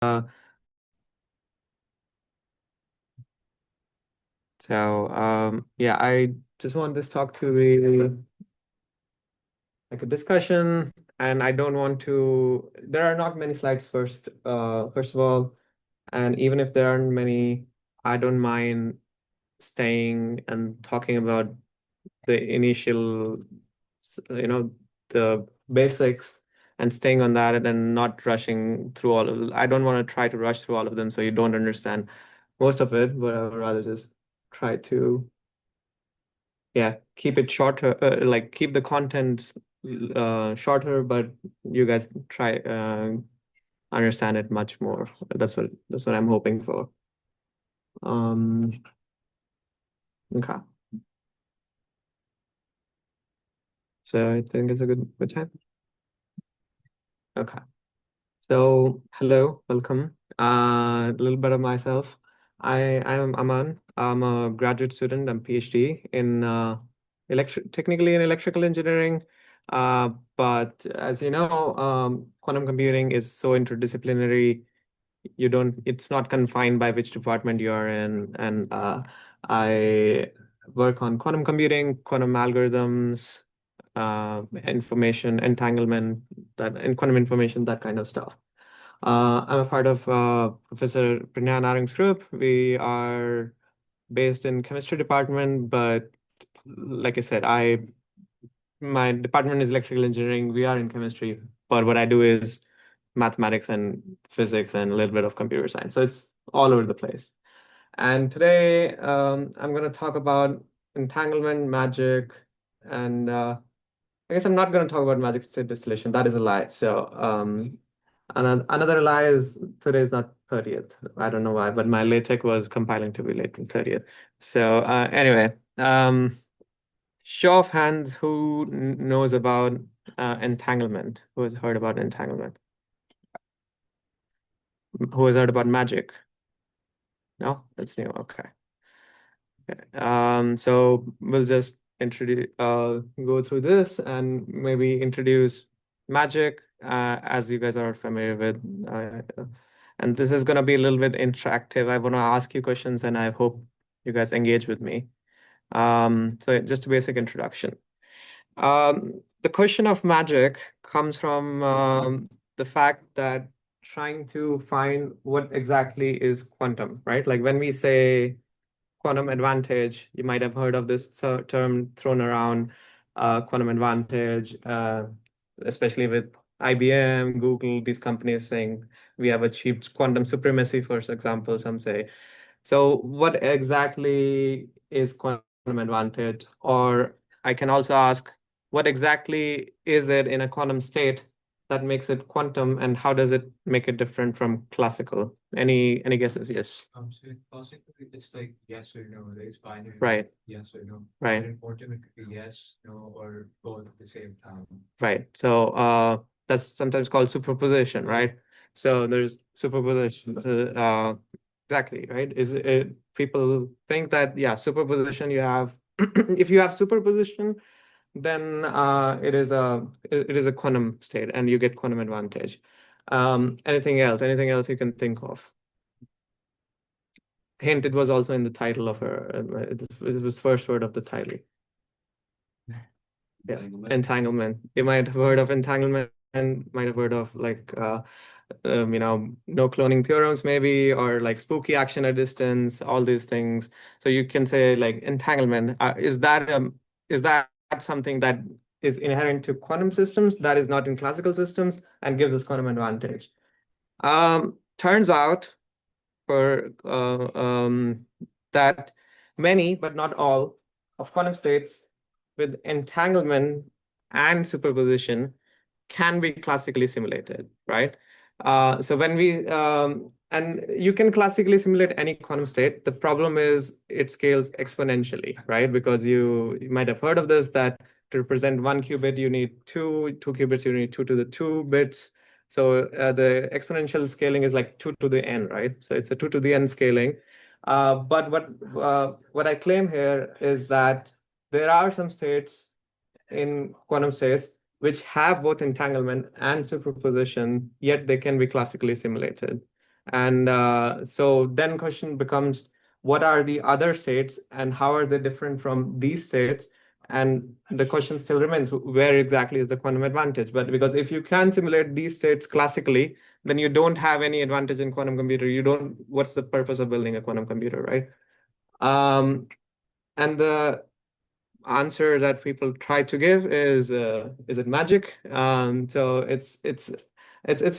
Uh, yeah, I just want this talk to be like a discussion, and I don't want to. There are not many slides first of all, and even if there aren't many, I don't mind staying and talking about the initial, the basics, and staying on that, and then not rushing through all of. I don't want to try to rush through all of them, so you don't understand most of it, but I would rather just try to. Yeah, keep it shorter, like keep the content shorter, but you guys try understand it much more. That's what I'm hoping for. Um, okay. So I think it's a good time. Okay. So hello, welcome. A little bit of myself. I'm Aman. I'm a graduate student. I'm PhD in technically in electrical engineering. But as you know, quantum computing is so interdisciplinary. It's not confined by which department you are in. And I work on quantum computing, quantum algorithms, information entanglement, that and quantum information, that kind of stuff. I'm a part of Professor Pranaya Naring's group. We are based in chemistry department, but like I said, I my department is electrical engineering. We are in chemistry, but what I do is mathematics and physics and a little bit of computer science. So it's all over the place. And today, I'm going to talk about entanglement, magic, and I guess I'm not going to talk about magic state distillation. That is a lie. So, another lie is today is not 30th. I don't know why, but my LaTeX was compiling to be late to 30th. So, anyway, show of hands, who knows about entanglement? Who has heard about entanglement? Who has heard about magic? No, that's new. Okay. So we'll just go through this and maybe introduce magic, as you guys are familiar with. And this is going to be a little bit interactive. I want to ask you questions, and I hope you guys engage with me. So just a basic introduction. The question of magic comes from the fact that trying to find what exactly is quantum, right? Like when we say quantum advantage. You might have heard of this term thrown around, quantum advantage, especially with IBM, Google, these companies saying we have achieved quantum supremacy, for example, some say. So, what exactly is quantum advantage? Or I can also ask, what exactly is it in a quantum state that makes it quantum, and how does it make it different from classical? Any guesses? Yes. So classically, it's like yes or no. It's binary. Right. Yes or no. But Right. in quantum, it could be yes, no, or both at the same time. Right. So that's sometimes called superposition, right? So there's superposition. Exactly, right? Is it people think that, yeah, superposition you have if you have superposition, then it is a quantum state and you get quantum advantage. Anything else? Anything else you can think of? Hint, it was also in the title of her. It was first word of the title. Yeah, entanglement. You might have heard of entanglement and might have heard of like no cloning theorems maybe, or like spooky action at distance, all these things. So you can say like entanglement. Is that something that is inherent to quantum systems that is not in classical systems and gives us quantum advantage? Turns out for that many, but not all, of quantum states with entanglement and superposition can be classically simulated, right? So when we and you can classically simulate any quantum state. The problem is it scales exponentially, right? Because you might have heard of this, that to represent 1 qubit, you need two qubits, you need 2 to the 2 bits. So the exponential scaling is like 2 to the n, right? So it's a 2 to the n scaling. But what I claim here is that there are some states in quantum states which have both entanglement and superposition, yet they can be classically simulated. And so then question becomes, what are the other states and how are they different from these states? And the question still remains, where exactly is the quantum advantage? But because if you can simulate these states classically, then you don't have any advantage in quantum computer. You don't, what's the purpose of building a quantum computer, right? And the answer that people try to give is it magic? So it's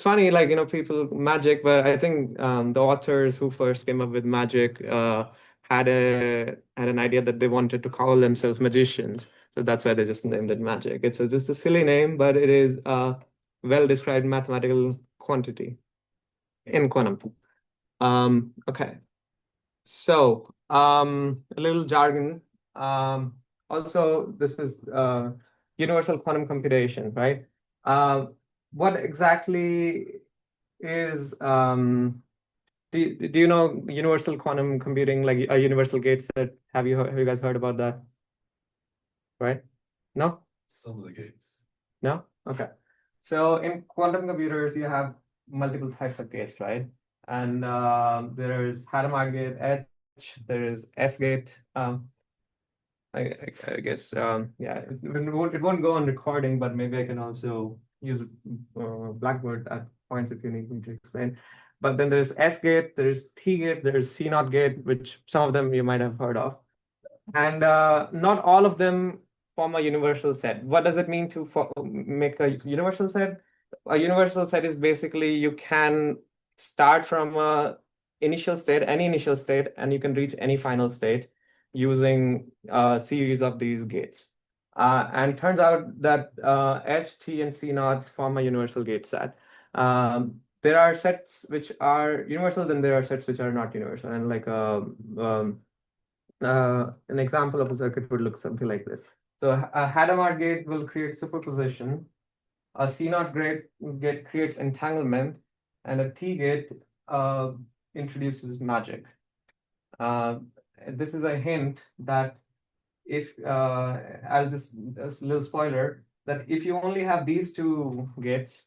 funny, like, people magic, but I think the authors who first came up with magic had an idea that they wanted to call themselves magicians. So that's why they just named it magic. It's just a silly name, but it is a well-described mathematical quantity in quantum. Okay. So, a little jargon. Also, this is universal quantum computation, right? Uh, what exactly is, do you know universal quantum computing, like a universal gate set? Have you guys heard about that? Right? No? Some of the gates. No? Okay. So in quantum computers, you have multiple types of gates, right? And there's Hadamard gate, there is S gate. I guess yeah, it won't go on recording, but maybe I can also use Blackboard at points if you need me to explain. But then there's S gate, there's T gate, there's C naught gate, which some of them you might have heard of. And not all of them form a universal set. What does it mean to make a universal set? A universal set is basically you can start from a initial state, any initial state, and you can reach any final state using a series of these gates. And turns out that H, T, and C naught form a universal gate set. There are sets which are universal, then there are sets which are not universal. And like an example of a circuit would look something like this. So a Hadamard gate will create superposition. A C naught gate creates entanglement, and a T gate introduces magic. This is a hint that if I'll just a little spoiler that if you only have these two gates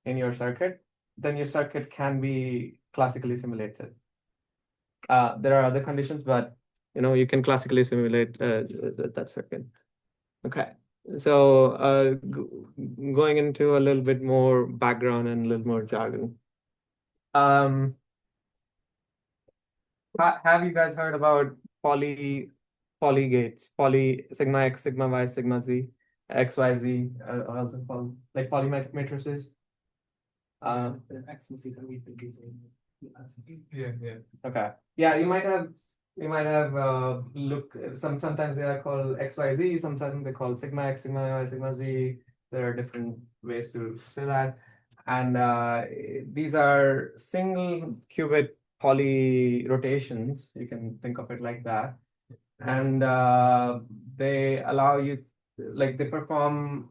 in your circuit, then your circuit can be classically simulated. There are other conditions, but you can classically simulate that circuit. Okay. So going into a little bit more background and a little more jargon. Um, have you guys heard about poly gates? Poly sigma X, sigma Y, sigma Z, X, Y, Z, also called like poly matrices. X and Z that we've been using. Yeah, yeah. Okay. Yeah, you might have sometimes they are called XYZ, sometimes they call sigma X, sigma Y, sigma Z. There are different ways to say that. And these are single qubit poly rotations. You can think of it like that. And they allow you, like they perform.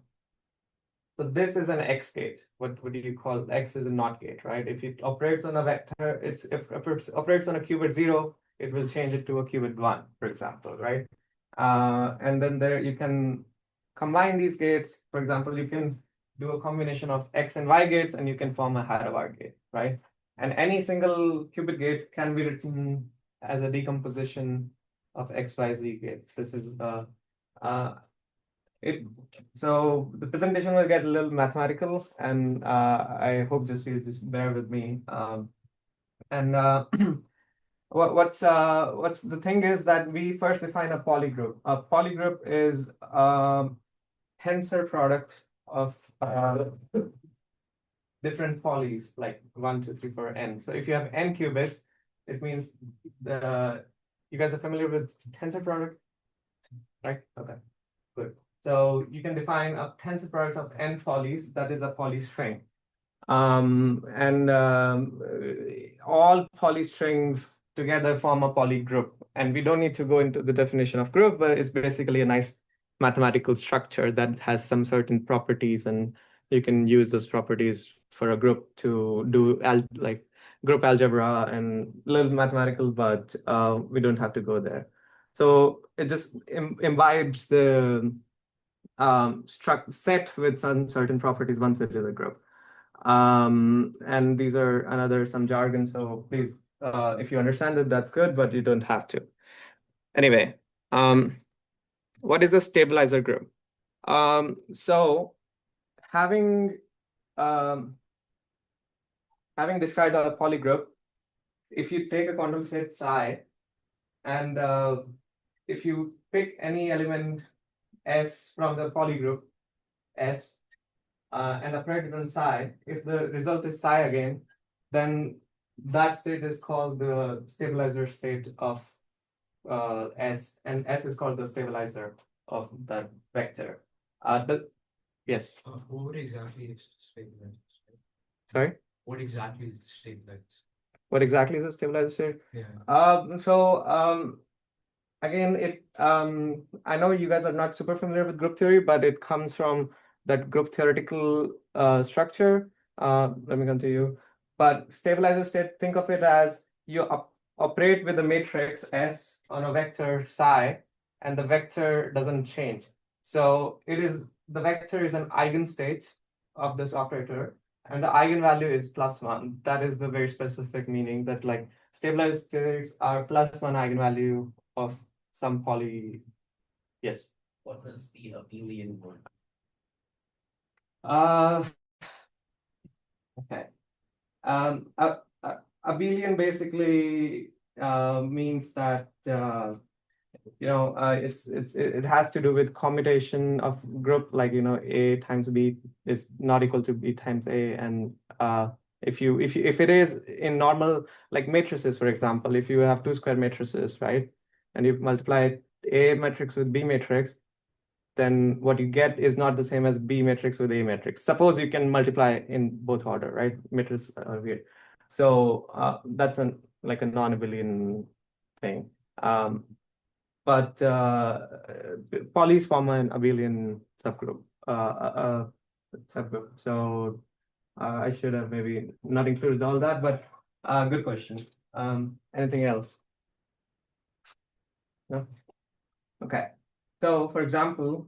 So this is an X gate. What do you call X is a NOT gate, right? If it operates on a vector, if it operates on a qubit 0, it will change it to a qubit 1, for example, right? And then there you can combine these gates. For example, you can do a combination of X and Y gates, and you can form a Hadamard gate, right? And any single qubit gate can be written as a decomposition of XYZ gate. This is uh, it so the presentation will get a little mathematical, and I hope you'll just bear with me. And what's the thing is that we first define a polygroup. A polygroup is a tensor product of different polys, like 1, 2, 3, 4, n. So if you have n qubits, it means you guys are familiar with tensor product, right? Okay, good. So you can define a tensor product of n polys, that is a polystring. And all polystrings together form a polygroup. And we don't need to go into the definition of group, but it's basically a nice mathematical structure that has some certain properties, and you can use those properties for a group to do like group algebra and little mathematical, but we don't have to go there. So it just imbibes the struct set with some certain properties once it is a group. And these are another some jargon, so please, if you understand it, that's good, but you don't have to. Anyway, what is a stabilizer group? So having um, having described a polygroup, if you take a quantum state psi and if you pick any element S from the polygroup S and operate it on psi, if the result is psi again, then that state is called the stabilizer state of S, and S is called the stabilizer of that vector. Yes. What exactly is stabilized? Sorry? What exactly is stabilized? What exactly is a stabilizer state? Yeah. Again, I know you guys are not super familiar with group theory, but it comes from that group theoretical structure. Let me continue. But stabilizer state, think of it as you operate with a matrix S on a vector psi, and the vector doesn't change. So the vector is an eigenstate of this operator, and the eigenvalue is +1. That is the very specific meaning that like stabilized states are +1 eigenvalue of some poly. Yes. What was the abelian one? Okay. Abelian basically means that it has to do with commutation of group, like A times B is not equal to B times A, and if it is in normal like matrices, for example, if you have two square matrices, right, and you multiply A matrix with B matrix, then what you get is not the same as B matrix with A matrix. Suppose you can multiply in both order, right? Matrices are weird. So that's like a non-abelian thing. But polys form an abelian subgroup. Subgroup. So I should have maybe not included all that, but good question. Anything else? No? Okay. So for example,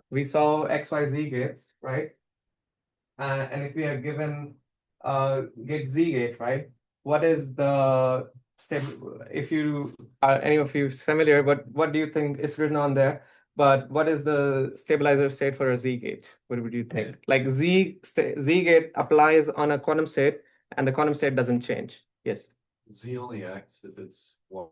we saw XYZ gates, right? And if we are given gate Z gate, right? What is the step? If you are any of you familiar, but what do you think is written on there? But what is the stabilizer state for a Z gate? What would you think? Like Z gate applies on a quantum state, and the quantum state doesn't change. Yes. Z only acts if it's one,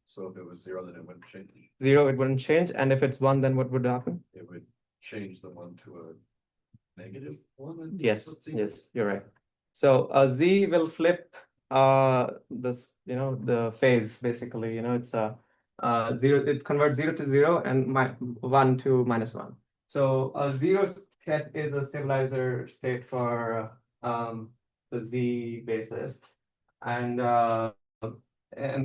so if it was zero, then it wouldn't change. Zero, it wouldn't change, and if it's one, then what would happen? It would change the one to a -1. Yes, yes, you're right. So Z will flip this, the phase basically, it's a zero, it converts 0 to 0 and 1 to -1. So zero state is a stabilizer state for the Z basis. And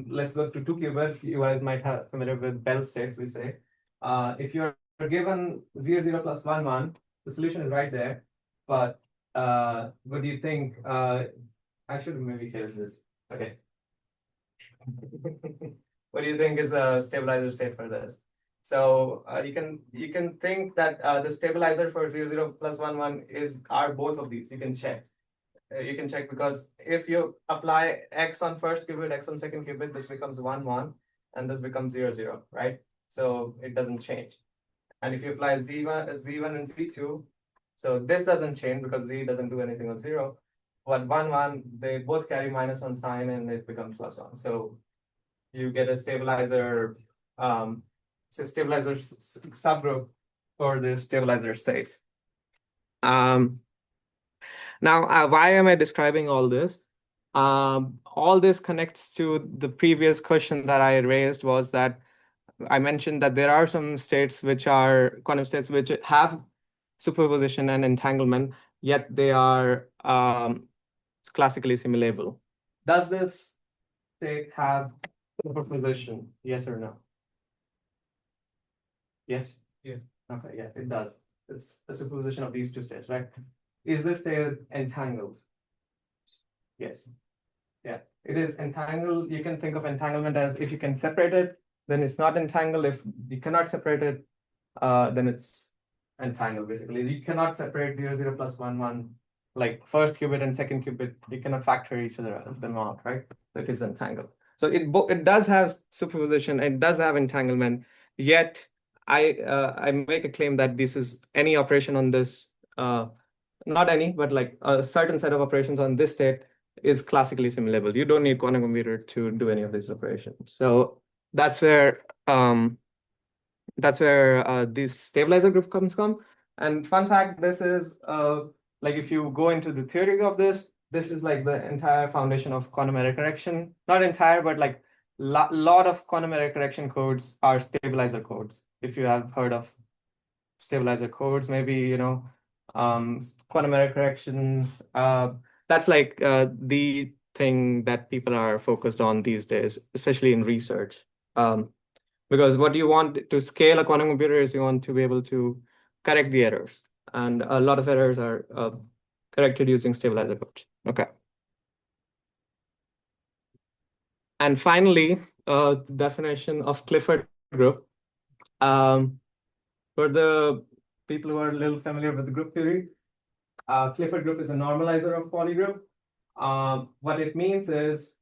let's go to 2-qubit. You guys might have familiar with Bell states, we say. If you're given 0, 0 plus 1, 1, the solution is right there. But what do you think? I should maybe hear this. Okay. What do you think is a stabilizer state for this? So you can think that the stabilizer for 0, 0 plus 1, 1 are both of these. You can check. You can check because if you apply X on first qubit, X on second qubit, this becomes 1, 1, and this becomes 0, 0, right? So it doesn't change. And if you apply Z1 and Z2, so this doesn't change because Z doesn't do anything on 0. But 1, 1, they both carry -1 sign and it becomes +1. So you get a stabilizer, subgroup for this stabilizer state. Now, why am I describing all this? All this connects to the previous question that I raised, was that I mentioned that there are some states which are quantum states which have superposition and entanglement, yet they are classically simulable. Does this state have superposition? Yes or no? Yes? Yeah. Okay, yeah, it does. It's a superposition of these two states, right? Is this state entangled? Yes. Yeah, it is entangled. You can think of entanglement as if you can separate it, then it's not entangled. If you cannot separate it, then it's entangled, basically. You cannot separate 0, 0 plus 1, 1, like first qubit and second qubit. You cannot factor each other of them out, right? So it is entangled. So it does have superposition, it does have entanglement, yet I make a claim that this is any operation on this, not any, but like a certain set of operations on this state is classically simulable. You don't need quantum computer to do any of these operations. So that's where this stabilizer group comes from. And fun fact, this is like if you go into the theory of this is like the entire foundation of quantum error correction. Not entire, but like lot of quantum error correction codes are stabilizer codes. If you have heard of stabilizer codes, maybe, quantum error correction. That's like the thing that people are focused on these days, especially in research. Because what you want to scale a quantum computer is you want to be able to correct the errors. And a lot of errors are corrected using stabilizer codes. Okay. And finally, definition of Clifford group. For the people who are a little familiar with the group theory, Clifford group is a normalizer of Pauli group. What it means is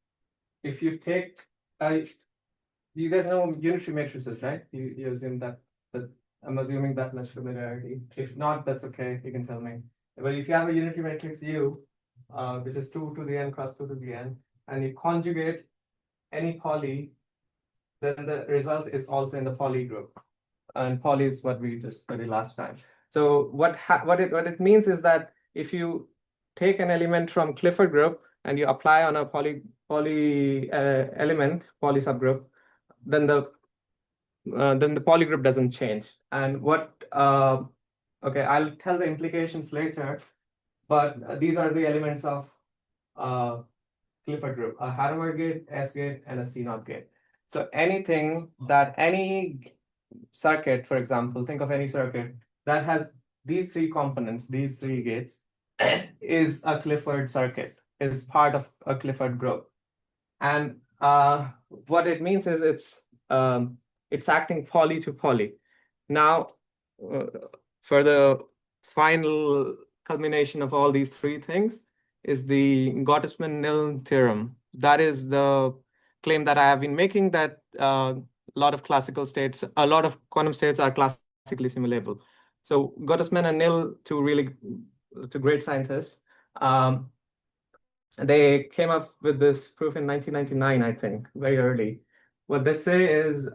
if you take, you guys know unitary matrices, right? You assume that I'm assuming that much familiarity. If not, that's okay. You can tell me. But if you have a unitary matrix U, which is 2 to the n cross 2 to the n, and you conjugate any Pauli, then the result is also in the Pauli group. And Pauli is what we just studied last time. So what it means is that if you take an element from Clifford group and you apply on a Pauli element, Pauli subgroup, then the Pauli group doesn't change. And okay, I'll tell the implications later, but these are the elements of Clifford group: a Hadamard gate, S gate, and a C0 gate. So anything that any circuit, for example, think of any circuit that has these three components, these three gates, is a Clifford circuit, is part of a Clifford group. And what it means is it's acting Pauli to Pauli. Now, for the final culmination of all these three things is the Gottesman-Nil theorem. That is the claim that I have been making, that a lot of quantum states are classically simulable. So Gottesman and Nil, two great scientists, they came up with this proof in 1999, I think, very early. What they say is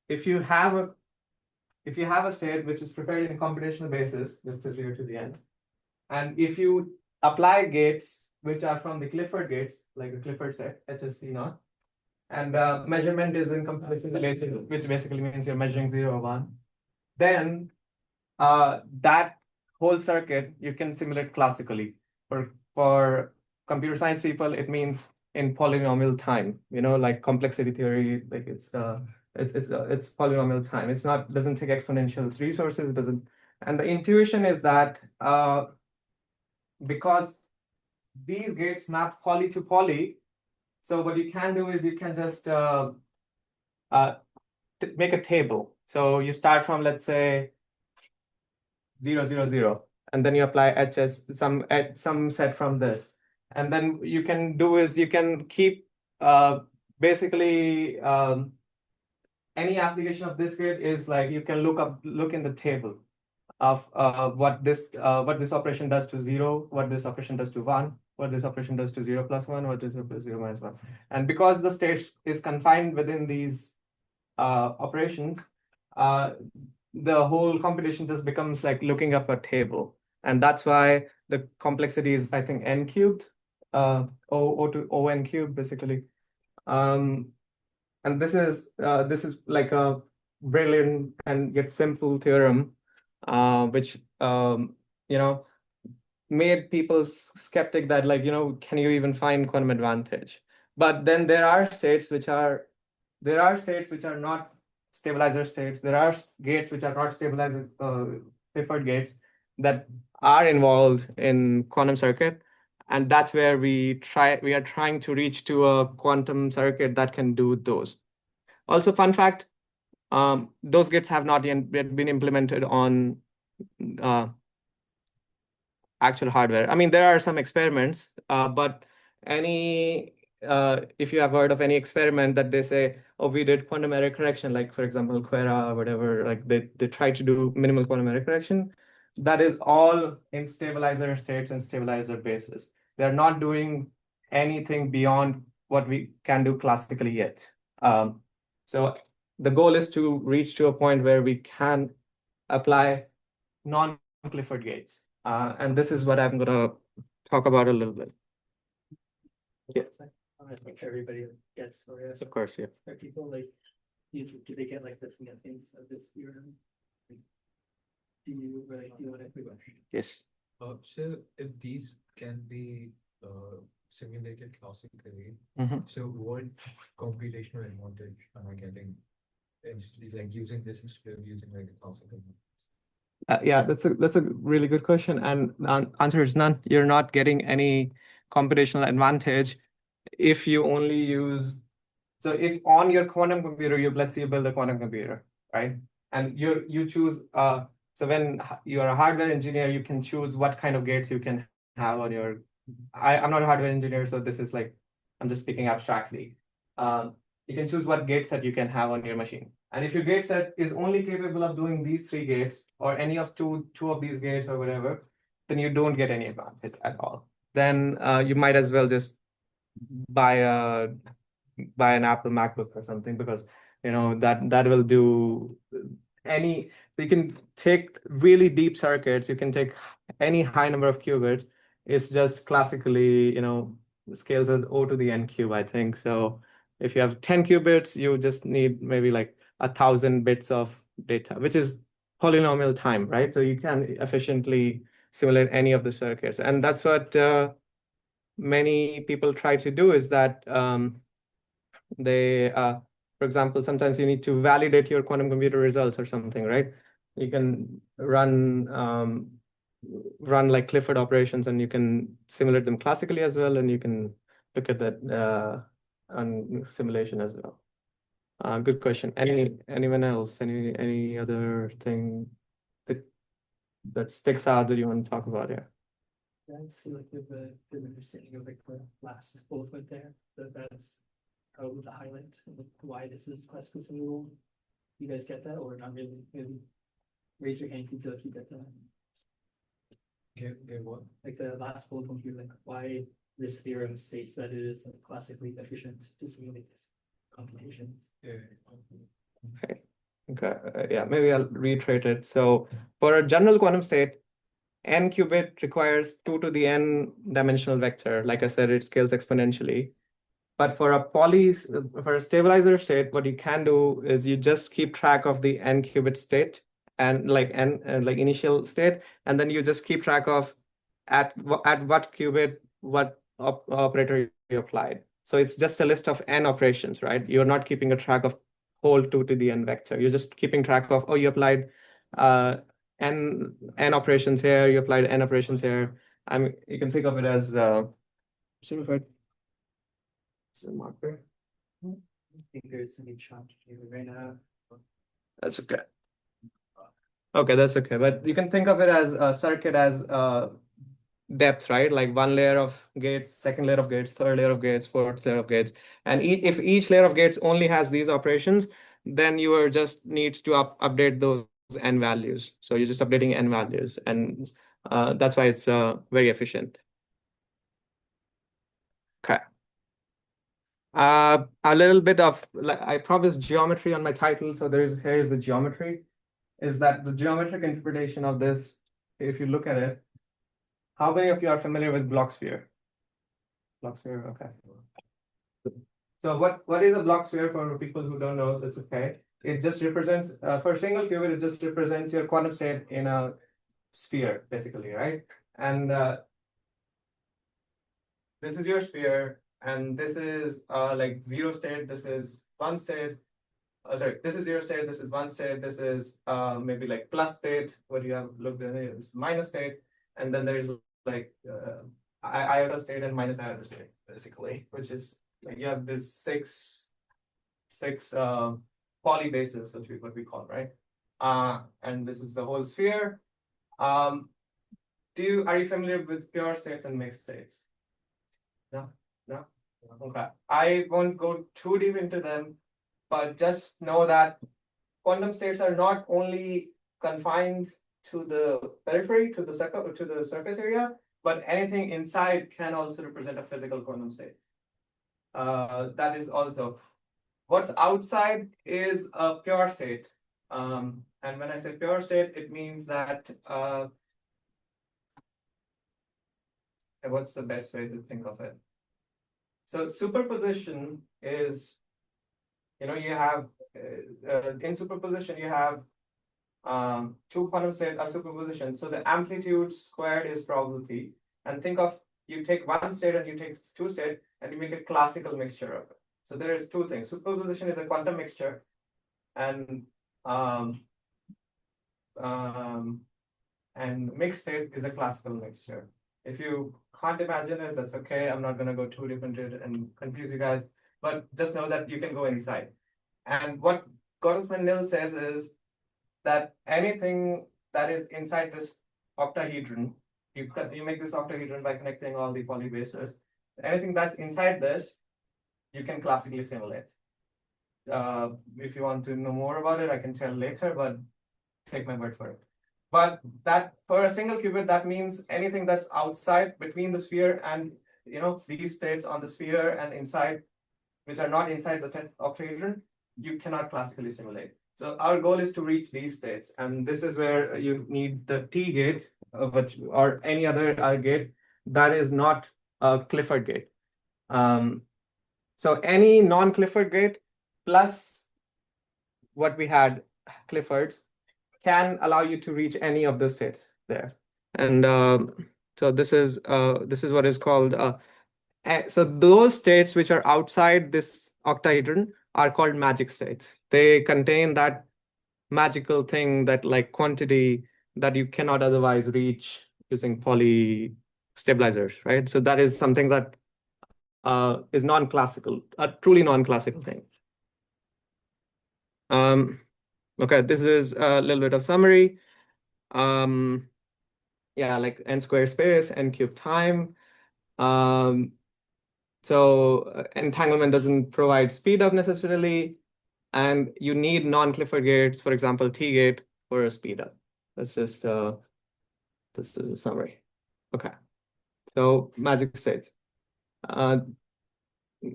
if you have a state which is prepared in a computational basis, let's say 0 to the n, and if you apply gates which are from the Clifford gates, like a Clifford set, HSC0, and measurement is in computational basis, which basically means you're measuring 0 or 1, then that whole circuit you can simulate classically. For computer science people, it means in polynomial time, like complexity theory, like it's polynomial time. Doesn't take exponential resources, and the intuition is that because these gates map Pauli to Pauli, so what you can do is you can just make a table. So you start from, let's say, 0, 0, 0, and then you apply HS, some set from this. And then you can do is you can keep basically any application of this gate is like you can look in the table of what this operation does to 0, what this operation does to 1, what this operation does to 0 plus 1, what this plus 0 minus 1. And because the state is confined within these operations, the whole computation just becomes like looking up a table. And that's why the complexity is, I think, n cubed, O to O(n) cubed, basically. And this is like a brilliant and yet simple theorem, which made people skeptic that, like, can you even find quantum advantage? But then there are states which are not stabilizer states. There are gates which are not stabilizer Clifford gates that are involved in quantum circuit, and that's where we are trying to reach to a quantum circuit that can do those. Also, fun fact, those gates have not yet been implemented on uh, actual hardware. I mean, there are some experiments, but if you have heard of any experiment that they say, oh, we did quantum error correction, like for example, Quera or whatever, like they try to do minimal quantum error correction, that is all in stabilizer states and stabilizer bases. They're not doing anything beyond what we can do classically yet. So the goal is to reach to a point where we can apply non-Clifford gates. And this is what I'm going to talk about a little bit. Yeah. I want to make sure everybody gets or yes. Of course, yeah. Are people like, do they get like the significance of this theorem? Do you really do you want to? Yes. So if these can be simulated classically, Mhm. so what computational advantage am I getting like using this instead of using like a classical? Yeah, that's a really good question, and the answer is none. You're not getting any computational advantage if you only use. So if on your quantum computer, let's say you build a quantum computer, right? And you choose. So when you're a hardware engineer, you can choose what kind of gates you can have on your. I'm not a hardware engineer, so this is like I'm just speaking abstractly. You can choose what gate set you can have on your machine. And if your gate set is only capable of doing these three gates or any of two of these gates or whatever, then you don't get any advantage at all. Then you might as well just buy an Apple MacBook or something, because that will do any. You can take really deep circuits. You can take any high number of qubits. It's just classically, scales as O to the n cube, I think. So if you have 10 qubits, you just need maybe like 1,000 bits of data, which is polynomial time, right? So you can efficiently simulate any of the circuits. And that's what many people try to do, is that for example, sometimes you need to validate your quantum computer results or something, right? You can run like Clifford operations, and you can simulate them classically as well, and you can look at that on simulation as well. Good question. Anyone else? Any other thing that sticks out that you want to talk about here? Yeah, I just feel like with the understanding of like the last bullet point there, that's probably the highlight of why this is classical simulable. You guys get that or not really? Maybe raise your hand if you feel like you get that. Get what? Like the last bullet point here, like why this theorem states that it is like classically efficient to simulate computations. Yeah. Okay. Yeah, maybe I'll reiterate it. So for a general quantum state, n qubit requires 2 to the n dimensional vector. Like I said, it scales exponentially. But for a stabilizer state, what you can do is you just keep track of the n qubit state and like initial state, and then you just keep track of at what qubit what operator you applied. So it's just a list of n operations, right? You're not keeping a track of whole 2 to the n vector. You're just keeping track of, oh, you applied n operations here, you applied n operations here. I mean, you can think of it as simplified. It's a marker. I think there's any chunk here right now. That's okay. Okay, that's okay. But you can think of it as a circuit as depth, right? Like one layer of gates, second layer of gates, third layer of gates, fourth layer of gates. And if each layer of gates only has these operations, then you are just needs to update those n values. So you're just updating n values, and that's why it's very efficient. Okay. A little bit of, like, I promised geometry on my title, so here's the geometry. Is that the geometric interpretation of this, if you look at it, how many of you are familiar with block sphere? Block sphere, okay. So what is a block sphere for people who don't know? That's okay. It just represents, for a single qubit, it just represents your quantum state in a sphere, basically, right? And this is your sphere, and this is like zero state, this is one state. Sorry, this is zero state, this is one state, this is maybe like plus state, what you have looked at is minus state, and then there's like iota state and minus iota state, basically, which is like you have this six poly bases, what we call, right? And this is the whole sphere, Are you familiar with pure states and mixed states? No, no. Okay. I won't go too deep into them, but just know that quantum states are not only confined to the periphery, to the surface area, but anything inside can also represent a physical quantum state. That is also what's outside is a pure state. And when I say pure state, it means that what's the best way to think of it? So superposition is, you have in superposition you have two quantum state a superposition. So the amplitude squared is probability. And think of you take one state and you take two state and you make a classical mixture of it. So there is two things. Superposition is a quantum mixture, and mixed state is a classical mixture. If you can't imagine it, that's okay. I'm not going to go too deep into it and confuse you guys, but just know that you can go inside. And what Gottesman-Nil says is that anything that is inside this octahedron, you make this octahedron by connecting all the poly bases. Anything that's inside this, you can classically simulate. If you want to know more about it, I can tell later, but take my word for it. But that for a single qubit, that means anything that's outside between the sphere and these states on the sphere and inside, which are not inside the octahedron, you cannot classically simulate. So our goal is to reach these states, and this is where you need the T gate, or any other gate that is not a Clifford gate. So any non-Clifford gate plus what we had Clifford's can allow you to reach any of the states there. And so this is what is called so those states which are outside this octahedron are called magic states. They contain that magical thing, that like quantity that you cannot otherwise reach using Pauli stabilizers, right? So that is something that is non-classical, a truly non-classical thing. Okay, this is a little bit of summary. Yeah, like n square space, n cube time. So entanglement doesn't provide speed up necessarily, and you need non-Clifford gates, for example, T gate for a speed up. That's just this is a summary. Okay, so magic states. I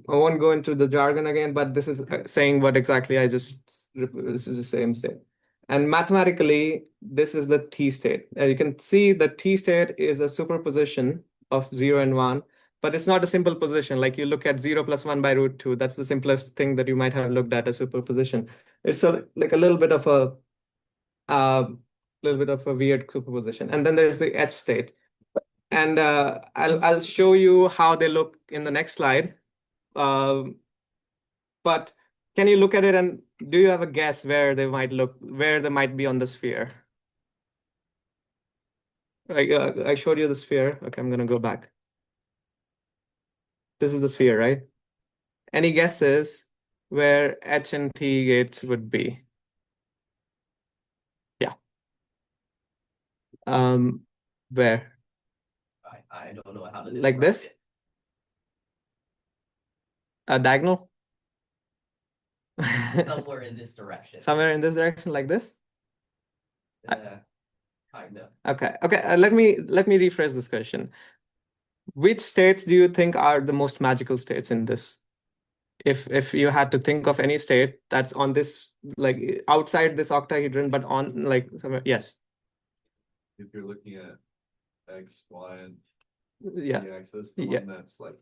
won't go into the jargon again, but this is saying what exactly this is the same state. And mathematically, this is the T state. You can see the T state is a superposition of 0 and 1, but it's not a simple position. Like you look at 0 plus 1 by root 2. That's the simplest thing that you might have looked at, a superposition. It's like a little bit of a weird superposition. And then there's the H state. And I'll show you how they look in the next slide. But can you look at it, and do you have a guess where they might be on the sphere? I showed you the sphere. Okay, I'm gonna go back. This is the sphere, right? Any guesses where H and T gates would be? Yeah. Where? I don't know how to Like describe this? it. A diagonal? Somewhere in this direction. Somewhere in this direction, like this? Kind of. Okay. Let me rephrase this question. Which states do you think are the most magical states in this? If you had to think of any state that's on this, like outside this octahedron, but on like somewhere, yes. If you're looking at X, Y, and Yeah. Z axis, the Yeah. one that's like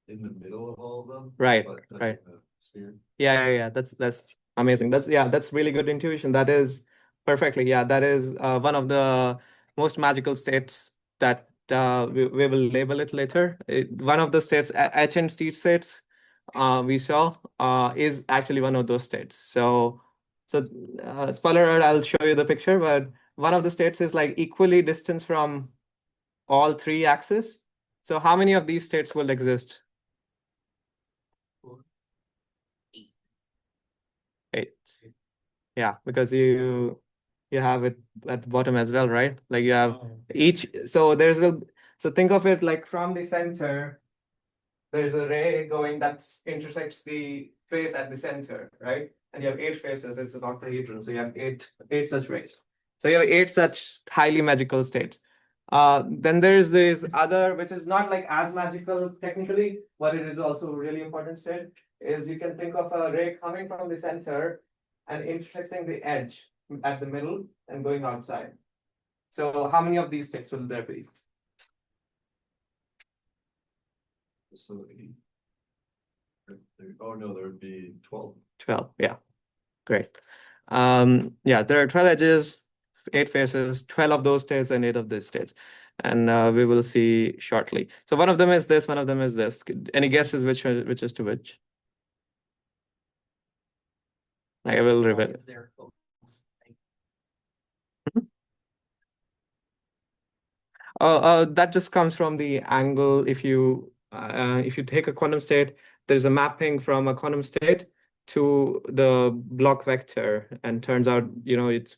in the middle of all of them. Right, but not right. in the sphere. Yeah. That's amazing. That's really good intuition. That is perfectly. Yeah, that is one of the most magical states that we will label it later. One of the states, H and T states, we saw is actually one of those states. So spoiler alert, I'll show you the picture, but one of the states is like equally distant from all three axes. So how many of these states will exist? 8. Yeah, because you you have it at the bottom as well, right? Like you have Oh, each, so so think of it like from the center, there's a ray going that intersects the face at the center, right? And you have eight faces, it's an octahedron, so you have eight such rays. So you have eight such highly magical states. Then there's this other, which is not like as magical technically, but it is also a really important state, is you can think of a ray coming from the center and intersecting the edge at the middle and going outside. So how many of these states will there be? So, oh no, there would be 12. 12, yeah. Great. Yeah, there are 12 edges, 8 faces, 12 of those states and 8 of these states. And we will see shortly. So one of them is this, one of them is this. Any guesses which is to which? I will Why reveal. is there folks? That just comes from the angle. If you take a quantum state, there's a mapping from a quantum state to the block vector, and turns out, it's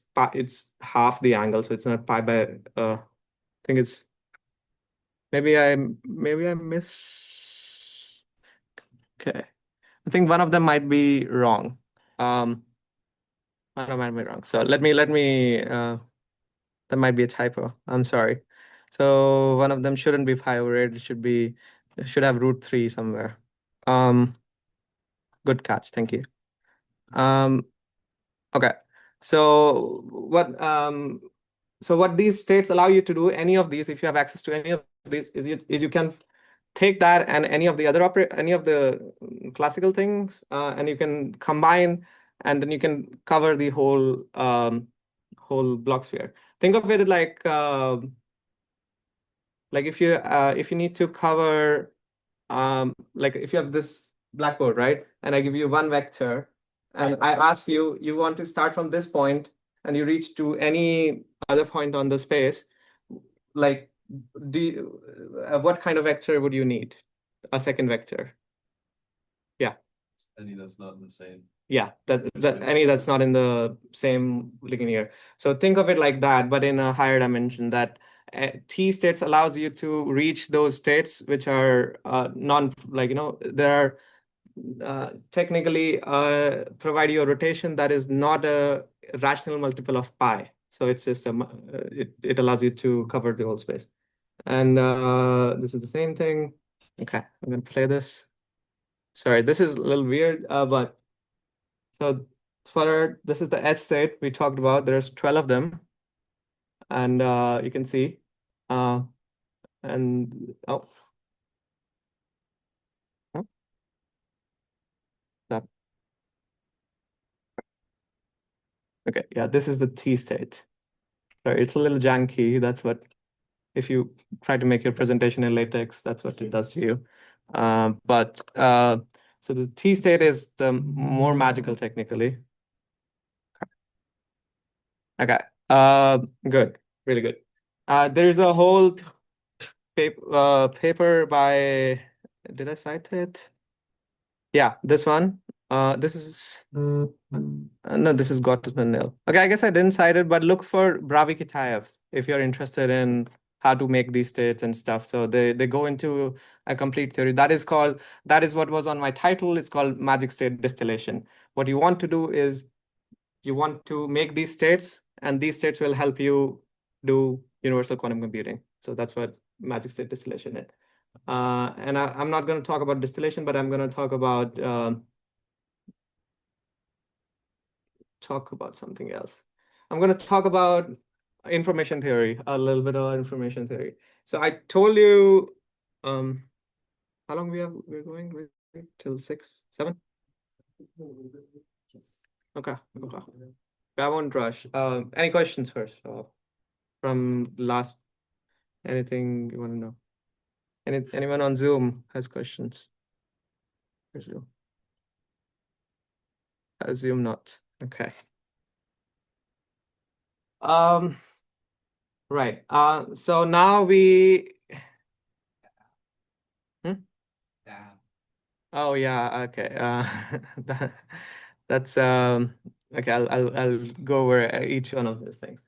half the angle, so it's not pi by. I think it's maybe I miss. Okay, I think one of them might be wrong. One of them might be wrong. So let me. That might be a typo. I'm sorry. So one of them shouldn't be pi over 8. It should have √3 somewhere. Good catch. Thank you. Okay. So what these states allow you to do, any of these, if you have access to any of these, is you can take that and any of the classical things, and you can combine, and then you can cover the whole block sphere. Think of it like if you need to cover, like if you have this blackboard, right? And I give you one vector, and I ask you, you want to start from this point and you reach to any other point on the space, like what kind of vector would you need? A second vector. Yeah. Any that's not in the same. Yeah, that any that's not in the same linear. So think of it like that, but in a higher dimension. That T states allows you to reach those states which are non, like, there are technically provide you a rotation that is not a rational multiple of pi. So it's just it allows you to cover the whole space. And this is the same thing. Okay, I'm gonna play this. Sorry, this is a little weird, but so this is the edge state we talked about. There's 12 of them, and you can see, uh, and oh, huh? That okay, yeah, this is the T state. Sorry, it's a little janky. That's what, if you try to make your presentation in LaTeX, that's what it does to you. So the T state is the more magical technically. Okay. Good. Really good. There's a whole paper by, did I cite it? Yeah, this one. This is no, this is Gottesman nil. Okay, I guess I didn't cite it, but look for Bravi-Kitaev if you're interested in how to make these states and stuff. So they go into a complete theory. That is what was on my title. It's called magic state distillation. What you want to do is you want to make these states, and these states will help you do universal quantum computing. So that's what magic state distillation is. And I'm not going to talk about distillation, but I'm going to talk about something else. I'm going to talk about information theory, a little bit of information theory. So I told you, how long we're going till 6, 7? Okay. I won't rush. Any questions first from last? Anything you want to know? Anyone on Zoom has questions? Or Zoom? Zoom not. Okay. Right. So now we. Hmm? Yeah. Oh yeah. Okay. That's Okay, I'll go over each one of these things.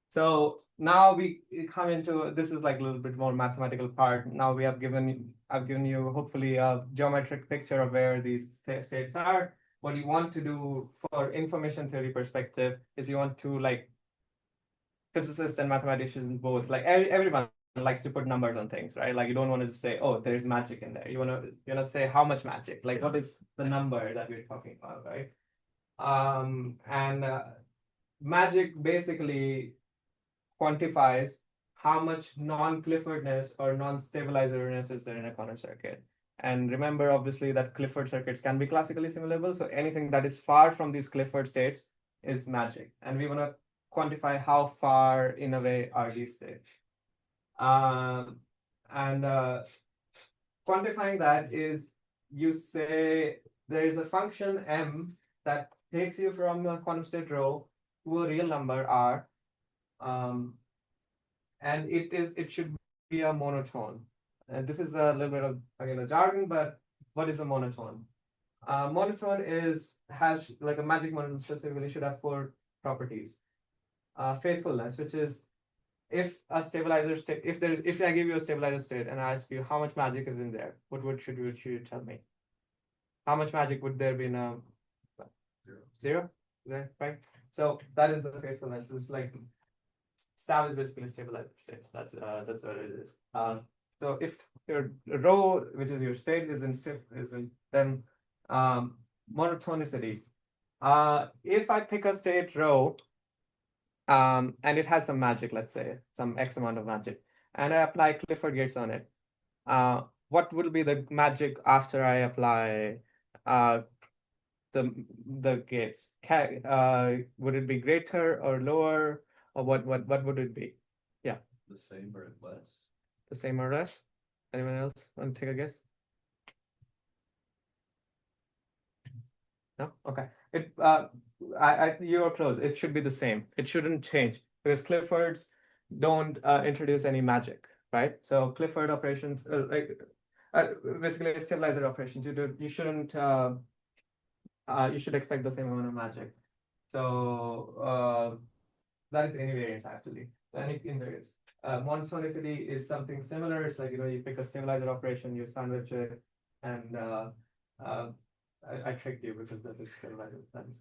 So now we come into, this is like a little bit more mathematical part. Now I've given you hopefully a geometric picture of where these states are. What you want to do for information theory perspective is you want to, like, physicists and mathematicians both, like everyone likes to put numbers on things, right? Like you don't want to just say, oh, there's magic in there. You want to say how much magic, like what is the number that we're talking about, right? And magic basically quantifies how much non-Cliffordness or non-stabilizerness is there in a corner circuit. And remember, obviously, that Clifford circuits can be classically simulable. So anything that is far from these Clifford states is magic. And we want to quantify how far, in a way, are these states. And quantifying that is, you say there is a function m that takes you from a quantum state rho to a real number r, and it should be a monotone. And this is a little bit of, again, a jargon, but what is a monotone? Monotone has like a magic monotone specifically should have 4 properties. Faithfulness, which is if a stabilizer state, if I give you a stabilizer state and I ask you how much magic is in there, what should you tell me? How much magic would there be in a zero? There, right? So that is the faithfulness. It's like stab is basically stabilizer states. That's what it is. So if your rho, which is your state, is in then monotonicity. If I pick a state rho, and it has some magic, let's say some X amount of magic, and I apply Clifford gates on it, what will be the magic after I apply the gates? Would it be greater or lower, or what would it be? Yeah, The same or less? the same or less. Anyone else want to take a guess? No? Okay. You are close. It should be the same. It shouldn't change because Cliffords don't introduce any magic, right? So Clifford operations, basically stabilizer operations, you shouldn't you should expect the same amount of magic. So that is invariance actually. So any invariance. Monotonicity is something similar. It's like, you pick a stabilizer operation, you sandwich it, and I tricked you because that is stabilizer. That is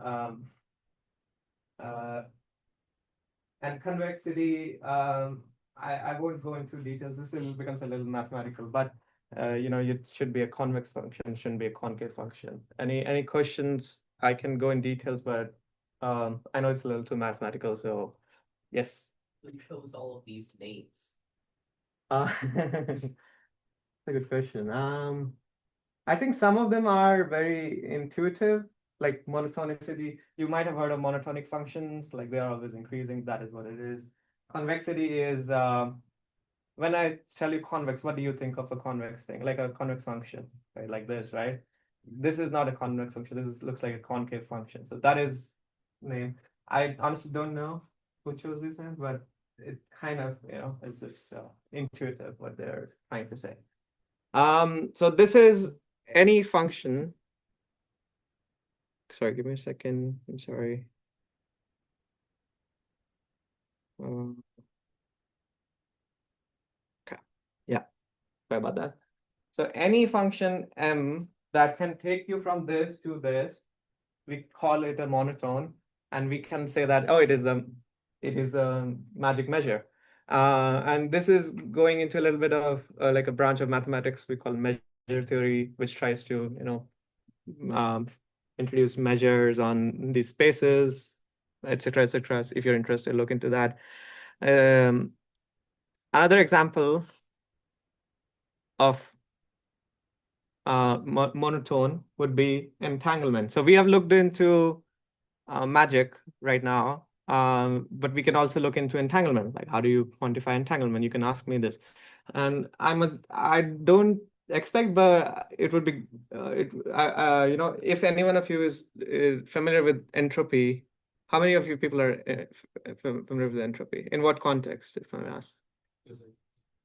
um, and convexity. I won't go into details. This becomes a little mathematical, but it should be a convex function, shouldn't be a concave function. Any questions? I can go in details, but I know it's a little too mathematical. So yes. Who chose all of these names? That's a good question. I think some of them are very intuitive, like monotonicity. You might have heard of monotonic functions, like they are always increasing. That is what it is. Convexity is when I tell you convex, what do you think of a convex thing? Like a convex function, right? Like this, right? This is not a convex function. Looks like a concave function. So that is name. I honestly don't know who chose this name, but it kind of, it's just intuitive what they're trying to say. So this is any function. Sorry, give me a second. I'm sorry. Okay. Yeah, sorry about that. So any function m that can take you from this to this, we call it a monotone, and we can say that, oh, it is a magic measure. And this is going into a little bit of like a branch of mathematics we call measure theory, which tries to, introduce measures on these spaces, etc., etc. If you're interested, look into that. Another example of monotone would be entanglement. So we have looked into magic right now, but we can also look into entanglement. Like, how do you quantify entanglement? You can ask me this, and I don't expect, but it would be, if any one of you is familiar with entropy, how many of you people are familiar with entropy? In what context, if I may ask?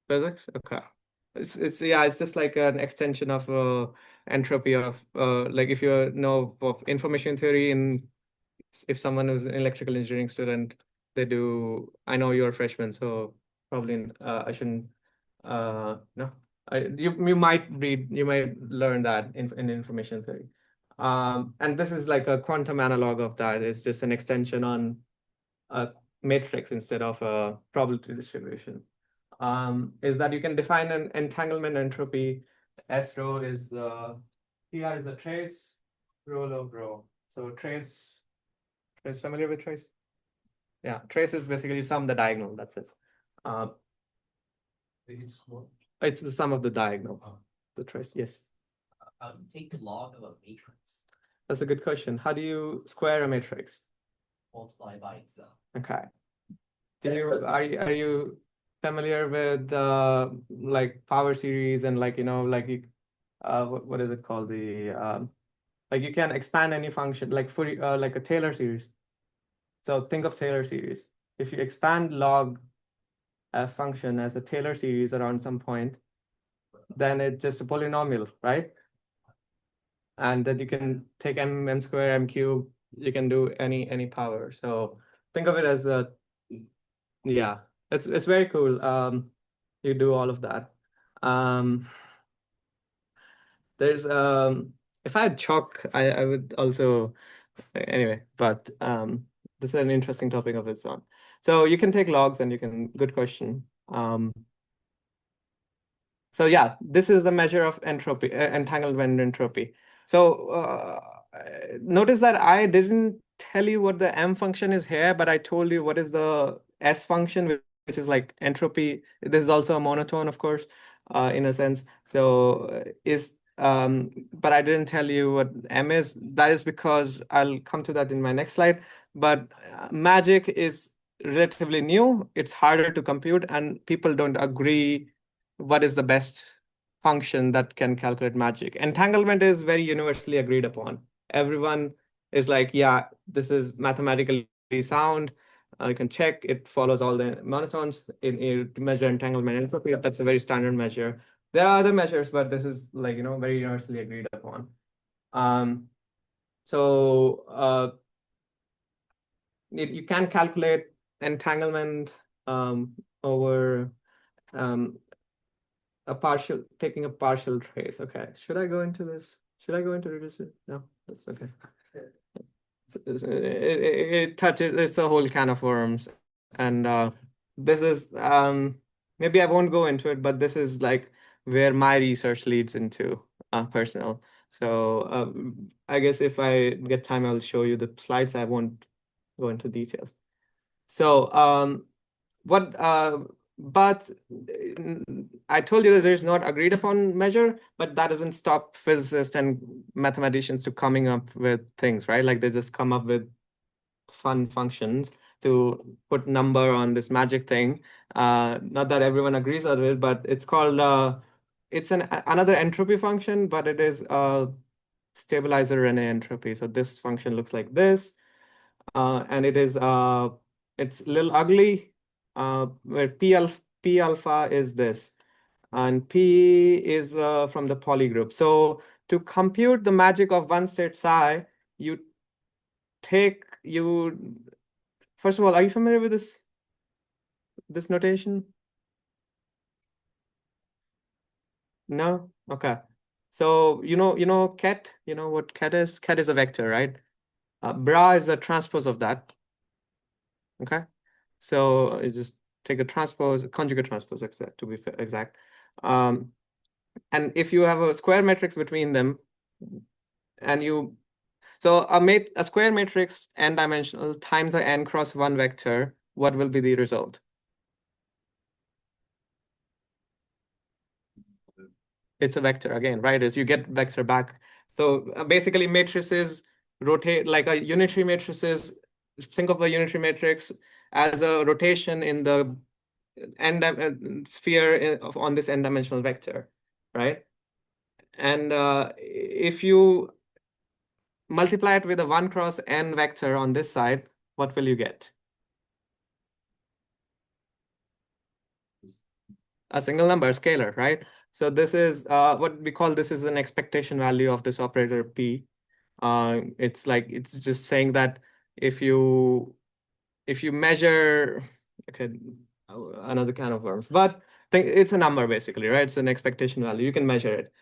Physics? Okay. It's just like an extension of entropy of like if you know of information theory in if someone who's an electrical engineering student, they do. I know you're a freshman, so probably I shouldn't. No, you might learn that in information theory. And this is like a quantum analog of that. It's just an extension on a matrix instead of a probability distribution. Is that you can define an entanglement entropy. S rho is the PR is a trace, rho log rho. So trace familiar with trace? Yeah, trace is basically you sum the diagonal. That's it. It's what? It's the sum of the diagonal. Oh. The trace, yes. Take log of a matrix, That's a good question. How do you square a matrix? multiply by itself. Okay. Are you familiar with like power series and like what is it called, the like you can expand any function like for like a Taylor series. So think of Taylor series. If you expand log a function as a Taylor series around some point, then it's just a polynomial, right? And that you can take m square, m cube, you can do any power. So think of it as a, yeah, it's very cool. You do all of that. There's if I had chalk, I would also anyway, but this is an interesting topic of its own. So you can take logs and you can, good question. So yeah, this is the measure of entropy, entanglement entropy. So notice that I didn't tell you what the M function is here, but I told you what is the S function, which is like entropy. This is also a monotone, of course, in a sense. So but I didn't tell you what M is. That is because I'll come to that in my next slide. But magic is relatively new. It's harder to compute, and people don't agree what is the best function that can calculate magic. Entanglement is very universally agreed upon. Everyone is like, yeah, this is mathematically sound. You can check, it follows all the monotones to measure entanglement entropy. That's a very standard measure. There are other measures, but this is like, very universally agreed upon. You can calculate entanglement over taking a partial trace. Okay, should I go into this? Should I go into reducing? No, that's okay. It touches, it's a whole can of worms. And this is, maybe I won't go into it, but this is like where my research leads into personal. So I guess if I get time, I'll show you the slides. I won't go into details. So but I told you that there's not agreed upon measure, but that doesn't stop physicists and mathematicians to coming up with things, right? Like they just come up with fun functions to put number on this magic thing. Not that everyone agrees on it, but it's called it's another entropy function, but it is a stabilizer Rene entropy. So this function looks like this, and it's a little ugly, where P alpha is this, and P is from the poly group. So to compute the magic of one state psi, you first of all, are you familiar with this notation? No? Okay. So ket, you know what ket is? Ket is a vector, right? Bra is a transpose of that. Okay. So you just take a transpose, conjugate transpose, to be exact. And if you have a square matrix between them, and so a square matrix n-dimensional times a n cross 1 vector, what will be the result? It's a vector again, right? As you get vector back. So basically matrices rotate like a unitary matrices. Think of a unitary matrix as a rotation in the sphere on this n-dimensional vector, right? And if you multiply it with a 1 cross n vector on this side, what will you get? A single number, a scalar, right? So this is what we call, this is an expectation value of this operator P. It's just saying that if you measure, okay, another kind of worms, but think it's a number basically, right? It's an expectation value. You can measure it.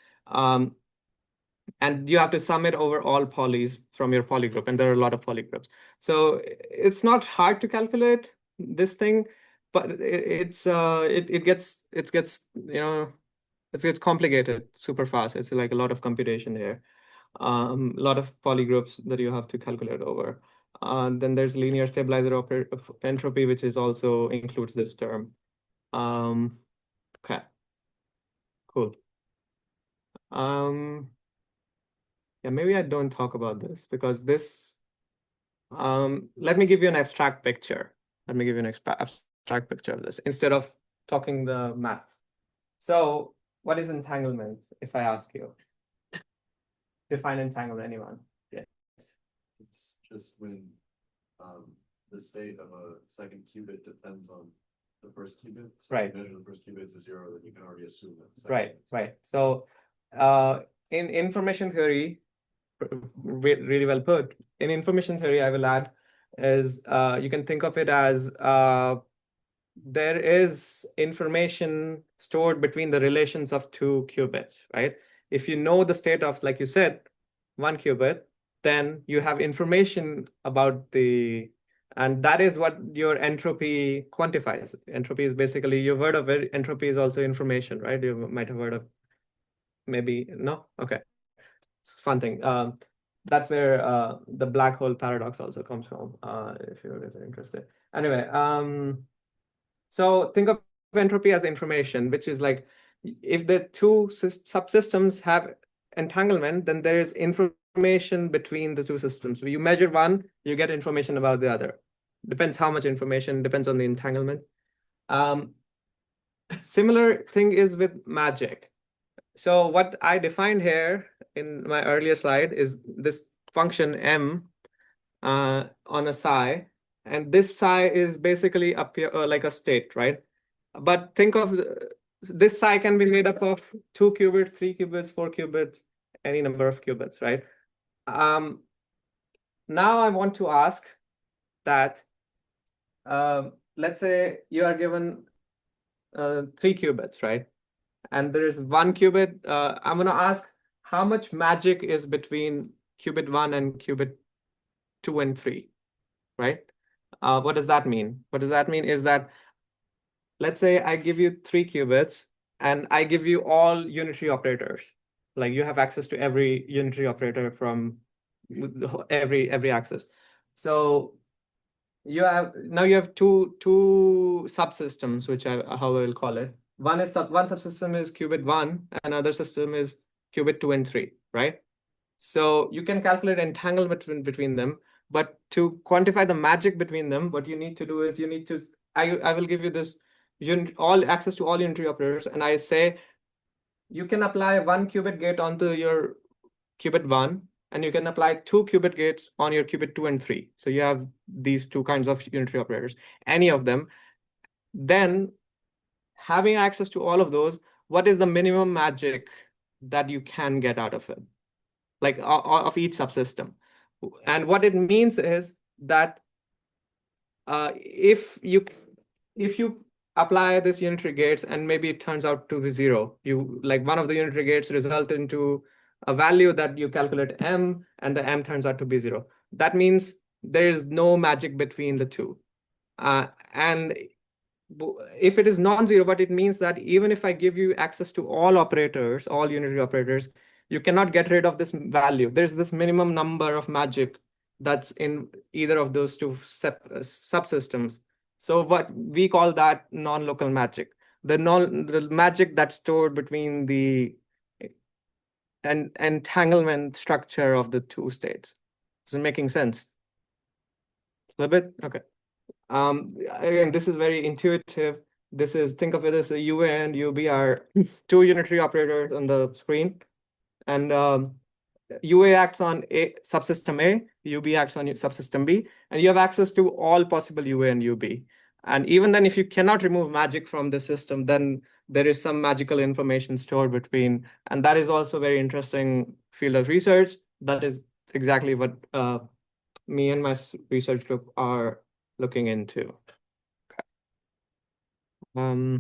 And you have to sum it over all polys from your poly group, and there are a lot of poly groups. So it's not hard to calculate this thing, but it gets it gets complicated super fast. It's like a lot of computation here, a lot of poly groups that you have to calculate over. Then there's linear stabilizer entropy, which is also includes this term. Okay, cool. Yeah, maybe I don't talk about this because this. Let me give you an abstract picture. Let me give you an abstract picture of this instead of talking the math. So, what is entanglement? If I ask you, define entanglement, anyone? Yes. It's just when the state of a second qubit depends on the first qubit. So Right. if you measure the first qubit to 0, then you can already assume that the second Right, is- right. So, in information theory, really well put. In information theory, I will add is you can think of it as there is information stored between the relations of two qubits, right? If you know the state of, like you said, one qubit, then you have information about and that is what your entropy quantifies. Entropy is basically, you've heard of it. Entropy is also information, right? You might have heard of, maybe, no? Okay. It's a fun thing. That's where the black hole paradox also comes from, if you're interested. Anyway, so think of entropy as information, which is like, if the two subsystems have entanglement, then there is information between the two systems. So you measure one, you get information about the other. Depends how much information, depends on the entanglement. Similar thing is with magic. So what I defined here in my earlier slide is this function m on a psi, and this psi is basically up here like a state, right? But think of this psi can be made up of 2 qubits, 3 qubits, 4 qubits, any number of qubits, right? Now I want to ask that let's say you are given 3 qubits, right? And there is 1 qubit. I'm going to ask how much magic is between qubit 1 and qubit 2 and 3, right? What does that mean? What does that mean is that, let's say I give you 3 qubits and I give you all unitary operators. Like you have access to every unitary operator from every axis. So you have two subsystems, which how I will call it. One subsystem is qubit 1, another system is qubit 2 and 3, right? So you can calculate entanglement between them, but to quantify the magic between them, what you need to do is I will give you this all access to all unitary operators, and I say you can apply 1 qubit gate onto your qubit 1, and you can apply 2 qubit gates on your qubit 2 and 3. So you have these two kinds of unitary operators, any of them. Then having access to all of those, what is the minimum magic that you can get out of it? Like of each subsystem. And what it means is that if you apply this unitary gates and maybe it turns out to be 0, you like one of the unitary gates result into a value that you calculate m, and the m turns out to be 0. That means there is no magic between the two. And if it is non-zero, but it means that even if I give you access to all operators, all unitary operators, you cannot get rid of this value. There's this minimum number of magic that's in either of those two subsystems. So what we call that non-local magic, the magic that's stored between the entanglement structure of the two states. Is it making sense? A little bit? Okay. Again, this is very intuitive. This is, think of it as a UA and UB are two unitary operators on the screen. And UA acts on subsystem A, UB acts on subsystem B, and you have access to all possible UA and UB. And even then, if you cannot remove magic from the system, then there is some magical information stored between. And that is also very interesting field of research. That is exactly what me and my research group are looking into. Yeah,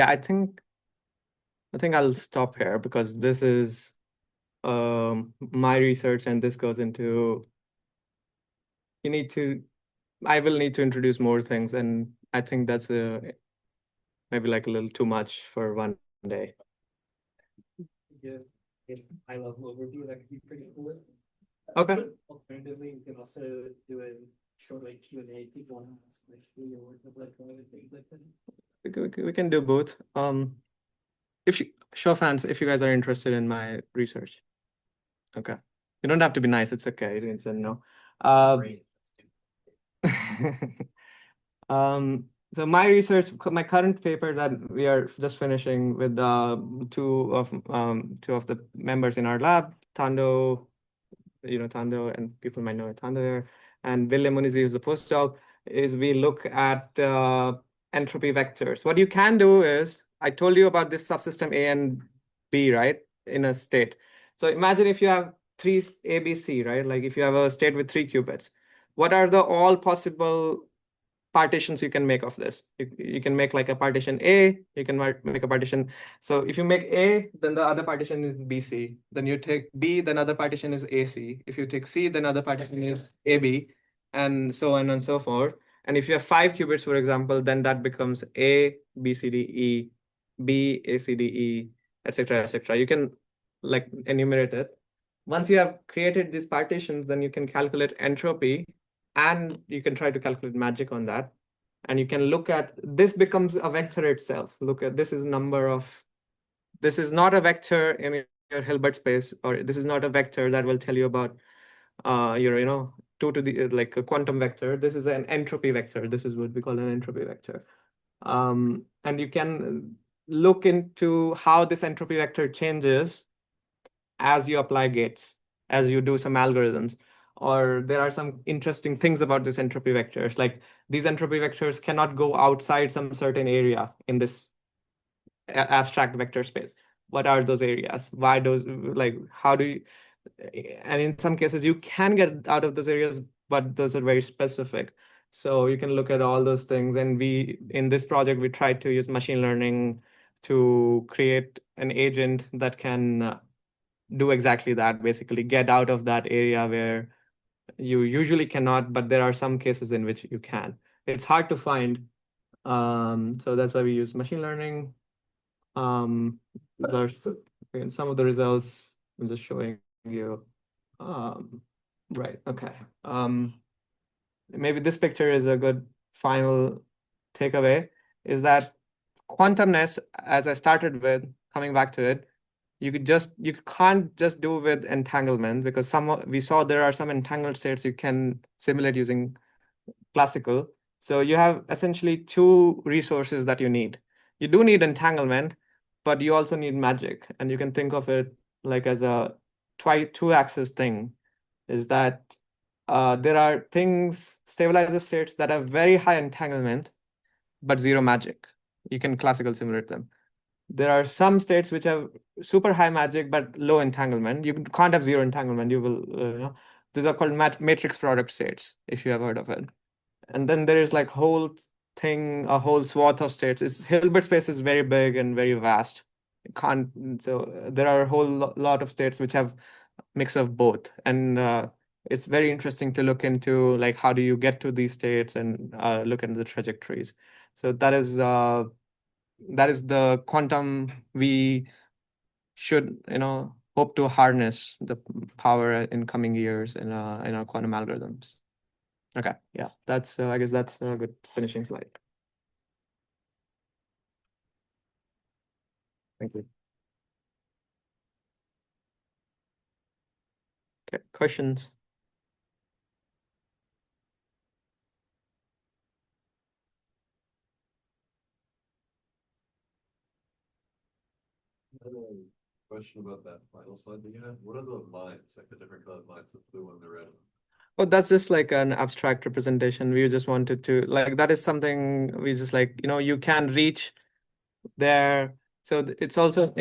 I think I'll stop here because this is my research, and this goes into I will need to introduce more things, and I think that's maybe like a little too much for one day. Give a high level overview, that could be pretty cool. Okay. Alternatively, we can also do a short like Q&A, people want to ask like who you're working with, like other things like that. We can do both. Show of hands if you guys are interested in my research. Okay. You don't have to be nice. It's okay. It's a no. Great. So my current paper that we are just finishing with two of the members in our lab, Tando, Tando, and people might know Tando here, and William Munizi, who's the postdoc, is we look at entropy vectors. What you can do is, I told you about this subsystem A and B, right, in a state. So imagine if you have three A, B, C, right? Like if you have a state with 3 qubits, what are the all possible partitions you can make of this? You can make like a partition A, you can make a partition. So if you make A, then the other partition is BC. Then you take B, then other partition is AC. If you take C, then other partition is AB, and so on and so forth. And if you have 5 qubits, for example, then that becomes A, B, C, D, E, B, A, C, D, E, etc., etc. You can like enumerate it. Once you have created these partitions, then you can calculate entropy, and you can try to calculate magic on that. And you can look at, this becomes a vector itself. Look at, this is not a vector in your Hilbert space, or this is not a vector that will tell you about your, 2 to the, like a quantum vector. This is an entropy vector. This is what we call an entropy vector. And you can look into how this entropy vector changes as you apply gates, as you do some algorithms. Or there are some interesting things about this entropy vectors. Like these entropy vectors cannot go outside some certain area in this abstract vector space. What are those areas? Why those, like, how do you, and in some cases you can get out of those areas, but those are very specific. So you can look at all those things. And in this project, we tried to use machine learning to create an agent that can do exactly that, basically get out of that area where you usually cannot, but there are some cases in which you can. It's hard to find. So that's why we use machine learning. There's some of the results I'm just showing you. Right, okay. Maybe this picture is a good final takeaway, is that quantumness, as I started with, coming back to it, you can't just do with entanglement, because we saw there are some entangled states you can simulate using classical. So you have essentially 2 resources that you need. You do need entanglement, but you also need magic. And you can think of it like as a 2-axis thing, is that there are stabilizer states that have very high entanglement, but 0 magic. You can classical simulate them. There are some states which have super high magic but low entanglement. You can't have 0 entanglement. You will, these are called matrix product states, if you have heard of it. And then there is like a whole swath of states. Hilbert space is very big and very vast. So there are a whole lot of states which have mix of both. And it's very interesting to look into, like, how do you get to these states, and look into the trajectories. So that is the quantum we should hope to harness the power in coming years in our quantum algorithms. Okay, yeah, that's I guess that's a good finishing slide. Thank you. Okay, questions? Question about that final slide that you had. What are the lines, like the different colored lines, the blue and the red? Oh, that's just like an abstract representation. We just wanted to, like, that is something we just like, you can reach there. So it's also